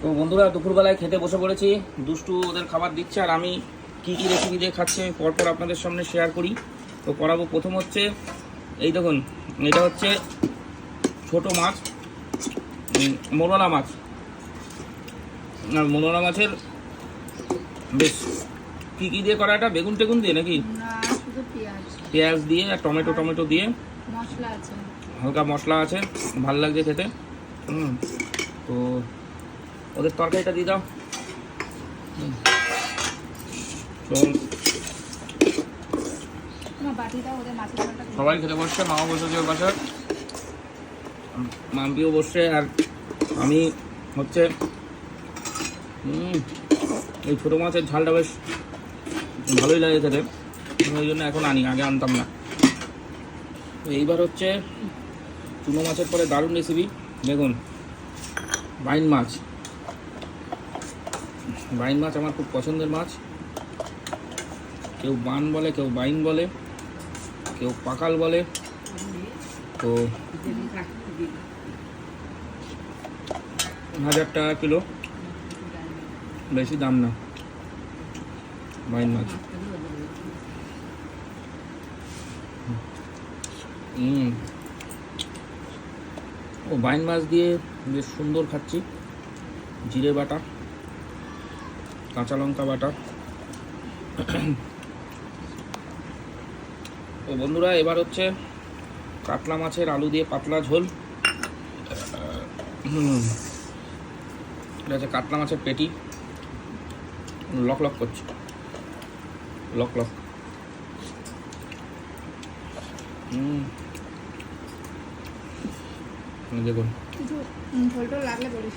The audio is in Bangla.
তো বন্ধুরা দুপুরবেলায় খেতে বসে পড়েছি। দুষ্টু ওদের খাবার দিচ্ছে আর আমি কি কি রেসিপি দিয়ে খাচ্ছে পরপর আপনাদের সামনে শেয়ার করি। তো করাবো। প্রথম হচ্ছে এই দেখুন, এটা হচ্ছে ছোট মাছ, মোরলা মাছ। আর মোরলা মাছের বেশ কি কি দিয়ে করা, এটা বেগুন টেগুন দিয়ে নাকি? না, শুধু পেঁয়াজ পেঁয়াজ দিয়ে আর টমেটো দিয়ে মশলা আছে। হালকা মশলা আছে, ভাল লাগছে খেতে। তো ওদের তরকারিটা দিয়ে দাও। চল তোমার বাটিটা ওদের মাছের ঝোলটা দিয়ে সবাই খেতে বসছে, মাও বসেছে ওর পাশে, মাম্পিও বসছে, আর আমি হচ্ছে এই ছোটো মাছের ঝালটা বেশ ভালোই লাগে খেতে, ওই জন্য এখন আনি, আগে আনতাম না। তো এইবার হচ্ছে চুনো মাছের পরে দারুণ রেসিপি। দেখুন, বাইন মাছ। বাইন মাছ আমার খুব পছন্দের মাছ। কেউ বান বলে, কেউ বাইন বলে, কেউ পাকাল বলে। তো 1000 টাকা কিলো, বেশি দাম না বাইন মাছ। ও বাইন মাছ দিয়ে বেশ সুন্দর খাচ্ছি। জিরে বাটা, কাঁচা লঙ্কা বাটা। তো বন্ধুরা এবার হচ্ছে কাতলা মাছের আলু দিয়ে পাতলা ঝোল। এটা হচ্ছে কাতলা মাছের পেটি, লক লক করছে, লক লক। দেখুন, কিছু ঝোলটা লাগলে বলিস।